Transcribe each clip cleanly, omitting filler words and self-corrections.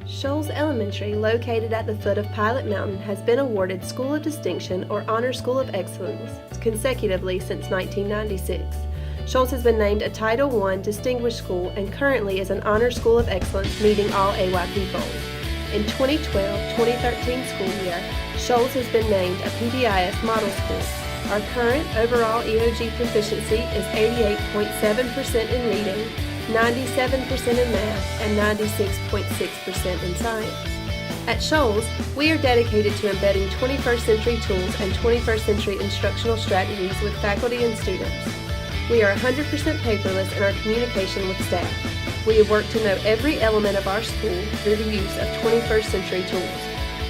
Shoals Elementary, located at the foot of Pilot Mountain, has been awarded School of Distinction or Honor School of Excellence consecutively since 1996. Shoals has been named a Title I Distinguished School and currently is an Honor School of Excellence meeting all AYP goals. In 2012-2013 school year, Shoals has been named a PBIS Model School. Our current overall EOG proficiency is 88.7% in reading, 97% in math, and 96.6% in science. At Shoals, we are dedicated to embedding 21st century tools and 21st century instructional strategies with faculty and students. We are 100% paperless in our communication with staff. We have worked to know every element of our school through the use of 21st century tools.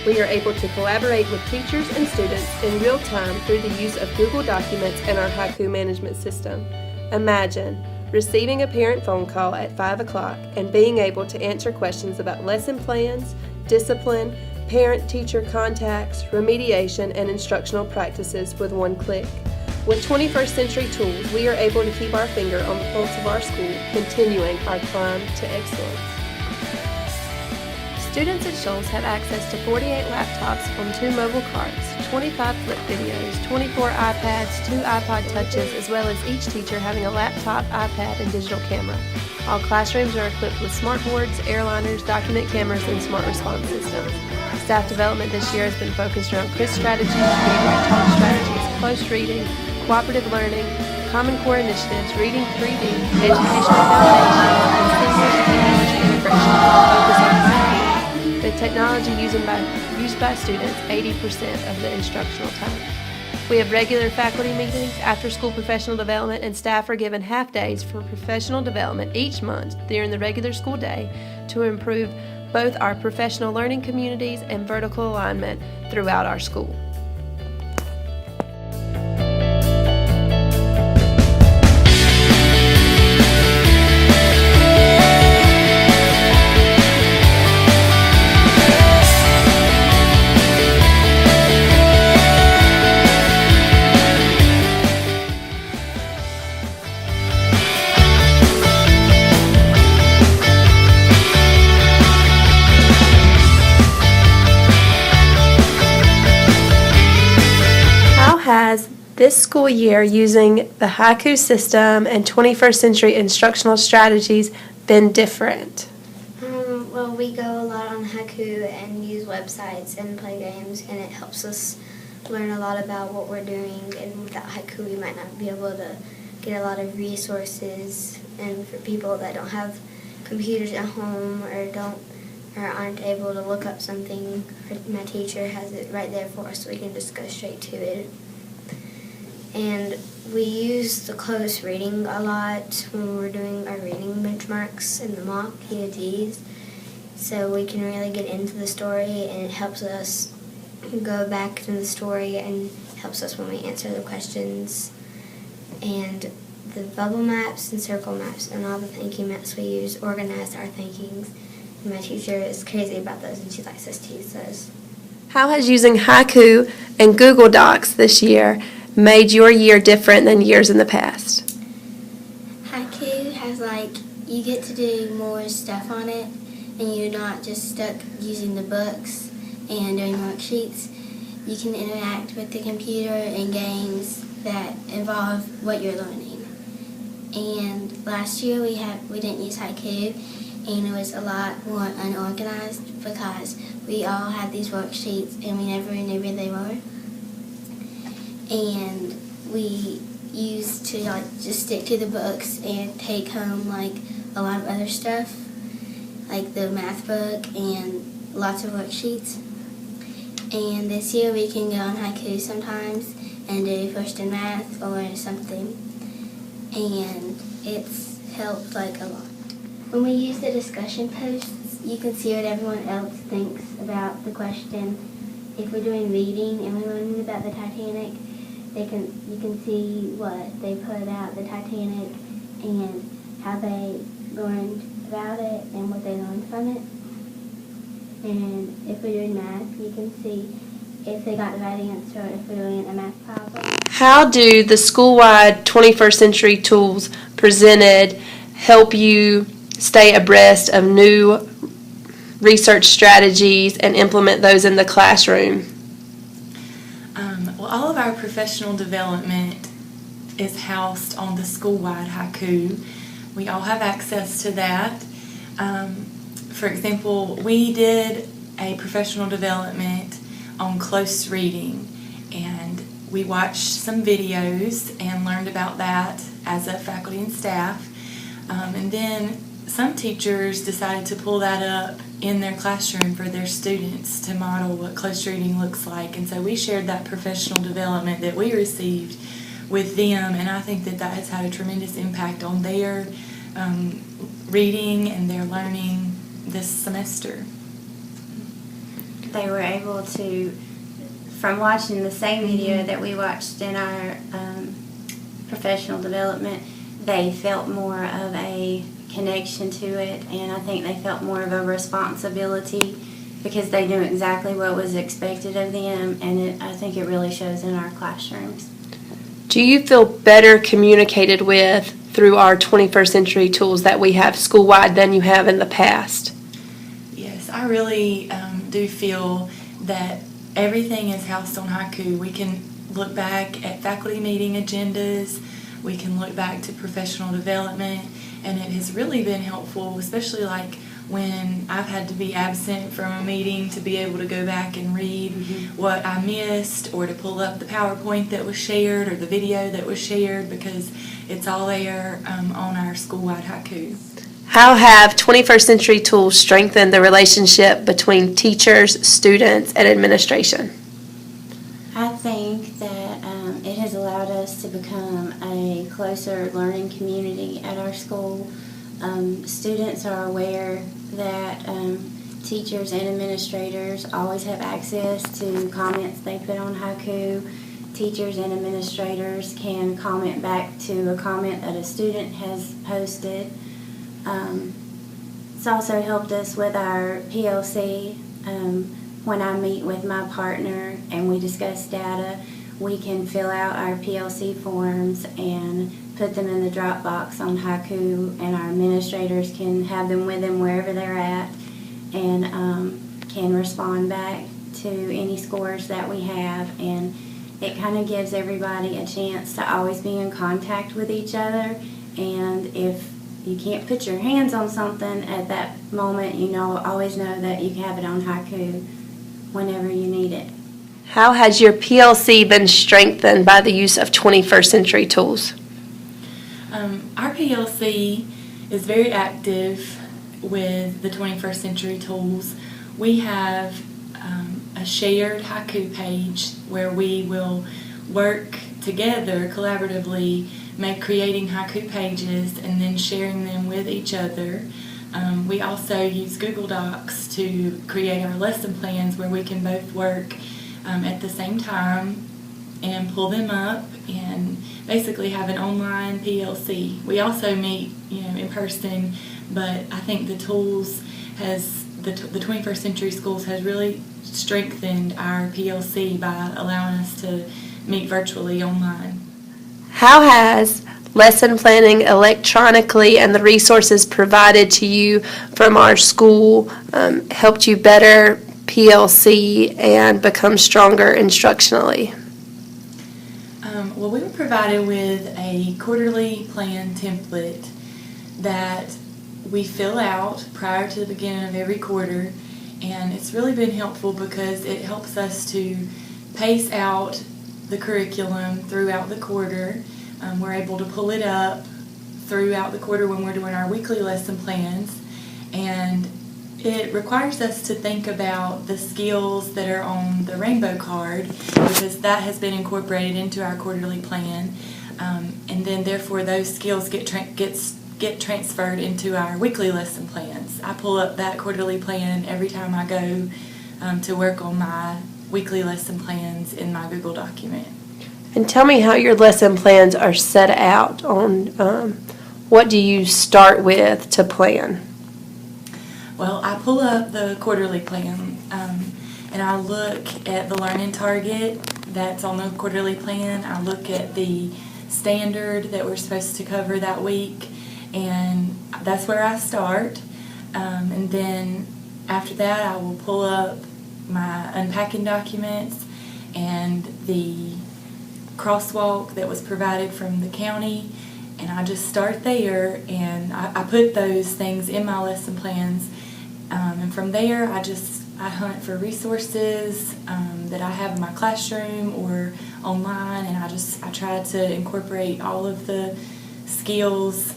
We are able to collaborate with teachers and students in real time through the use of Google Documents and our Haiku management system. Imagine receiving a parent phone call at 5 o'clock and being able to answer questions about lesson plans, discipline, parent-teacher contacts, remediation, and instructional practices with one click. With 21st century tools, we are able to keep our finger on the pulse of our school, continuing our climb to excellence. Students at Shoals have access to 48 laptops on 2 mobile carts, 25 flip videos, 24 iPads, 2 iPod Touches, as well as each teacher having a laptop, iPad, and digital camera. All classrooms are equipped with smart boards, airliners, document cameras, and smart response systems. Staff development this year has been focused around quiz strategies, read-write talk strategies, close reading, cooperative learning, Common Core initiatives, reading 3D, educational foundations, and seamless technology integration focus on high the technology used by students 80% of the instructional time. We have regular faculty meetings, after-school professional development, and staff are given half days for professional development each month during the regular school day to improve both our professional learning communities and vertical alignment throughout our school. Has this school year using the Haiku system and 21st century instructional strategies been different? Well, we go a lot on Haiku and use websites and play games, and it helps us learn a lot about what we're doing. And without Haiku, we might not be able to get a lot of resources. And for people that don't have computers at home or aren't able to look up something, my teacher has it right there for us, so we can just go straight to it. And we use the close reading a lot when we're doing our reading benchmarks and the mock EOGs, so we can really get into the story, and it helps us go back to the story and helps us when we answer the questions. And the bubble maps and circle maps and all the thinking maps we use organize our thinkings. And my teacher is crazy about those, and she likes us to use those. How has using Haiku and Google Docs this year made your year different than years in the past? Haiku has you get to do more stuff on it, and you're not just stuck using the books and doing worksheets. You can interact with the computer and games that involve what you're learning. And last year we didn't use Haiku, and it was a lot more unorganized because we all had these worksheets and we never knew where they were. And we used to just stick to the books and take home a lot of other stuff, like the math book and lots of worksheets. And this year we can go on Haiku sometimes and do first in math or something, and it's helped a lot. When we use the discussion posts, you can see what everyone else thinks about the question. If we're doing reading and we're learning about the Titanic, you can see what they put out, the Titanic, and how they learned about it and what they learned from it. And if we're doing math, you can see if they got the right answer or if we're doing a math problem. How do the school-wide 21st century tools presented help you stay abreast of new research strategies and implement those in the classroom? Well, all of our professional development is housed on the school-wide haiku. We all have access to that. For example, we did a professional development on close reading, and we watched some videos and learned about that as a faculty and staff. And then some teachers decided to pull that up in their classroom for their students to model what close reading looks like. And so we shared that professional development that we received with them, and I think that that has had a tremendous impact on their reading and their learning this semester. They were able to, from watching the same video that we watched in our professional development, they felt more of a connection to it, and I think they felt more of a responsibility because they knew exactly what was expected of them, and I think it really shows in our classrooms. Do you feel better communicated with through our 21st century tools that we have school-wide than you have in the past? Yes, I really do feel that everything is housed on haiku. We can look back at faculty meeting agendas, we can look back to professional development, and it has really been helpful, especially like when I've had to be absent from a meeting, to be able to go back and read what I missed, or to pull up the PowerPoint that was shared or the video that was shared, because it's all there on our school-wide haiku. How have 21st century tools strengthened the relationship between teachers, students, and administration? I think that it has allowed us to become a closer learning community at our school. Students are aware that teachers and administrators always have access to comments they put on haiku. Teachers and administrators can comment back to a comment that a student has posted. It's also helped us with our PLC. When I meet with my partner and we discuss data, we can fill out our PLC forms and put them in the Dropbox on haiku, and our administrators can have them with them wherever they're at, and can respond back to any scores that we have. And it kind of gives everybody a chance to always be in contact with each other, and if you can't put your hands on something at that moment, always know that you have it on haiku whenever you need it. How has your PLC been strengthened by the use of 21st century tools? Our PLC is very active with the 21st century tools. We have a shared haiku page where we will work together collaboratively, creating haiku pages and then sharing them with each other. We also use Google Docs to create our lesson plans where we can both work at the same time and pull them up and basically have an online PLC. We also meet, in person, but I think the tools the 21st century schools has really strengthened our PLC by allowing us to meet virtually online. How has lesson planning electronically and the resources provided to you from our school helped you better PLC and become stronger instructionally? Well, we were provided with a quarterly plan template that we fill out prior to the beginning of every quarter, and it's really been helpful because it helps us to pace out the curriculum throughout the quarter. We're able to pull it up throughout the quarter when we're doing our weekly lesson plans, and it requires us to think about the skills that are on the rainbow card, because that has been incorporated into our quarterly plan, and then therefore those skills get transferred into our weekly lesson plans. I pull up that quarterly plan every time I go to work on my weekly lesson plans in my Google document. And tell me how your lesson plans are set out on what do you start with to plan? Well, I pull up the quarterly plan and I look at the learning target that's on the quarterly plan. I look at the standard that we're supposed to cover that week, and that's where I start. And then after that, I will pull up my unpacking documents and the crosswalk that was provided from the county, and I just start there, and I put those things in my lesson plans, and from there I hunt for resources that I have in my classroom or online, and I try to incorporate all of the skills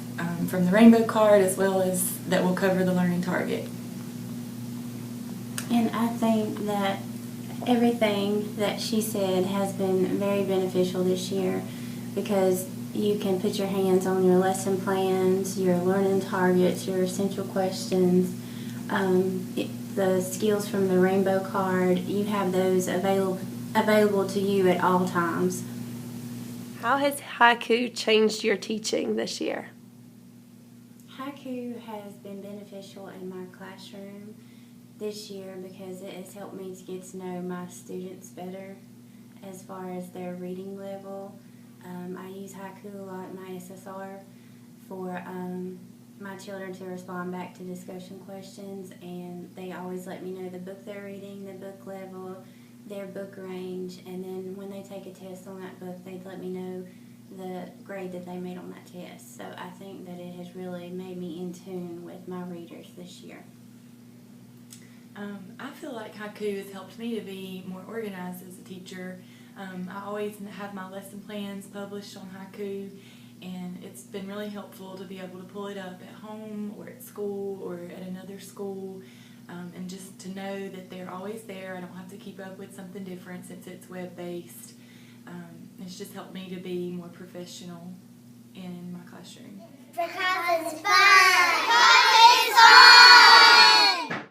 from the rainbow card as well as that will cover the learning target. And I think that everything that she said has been very beneficial this year, because you can put your hands on your lesson plans, your learning targets, your essential questions, the skills from the rainbow card. You have those available to you at all times. How has haiku changed your teaching this year? Haiku has been beneficial in my classroom this year because it has helped me to get to know my students better as far as their reading level. I use haiku a lot in my SSR for my children to respond back to discussion questions, and they always let me know the book they're reading, the book level, their book range, and then when they take a test on that book, they'd let me know the grade that they made on that test. So I think that it has really made me in tune with my readers this year. I feel like haiku has helped me to be more organized as a teacher. I always have my lesson plans published on haiku, and it's been really helpful to be able to pull it up at home or at school or at another school, and just to know that they're always there. I don't have to keep up with something different since it's web-based. It's just helped me to be more professional in my classroom. Because it's fun!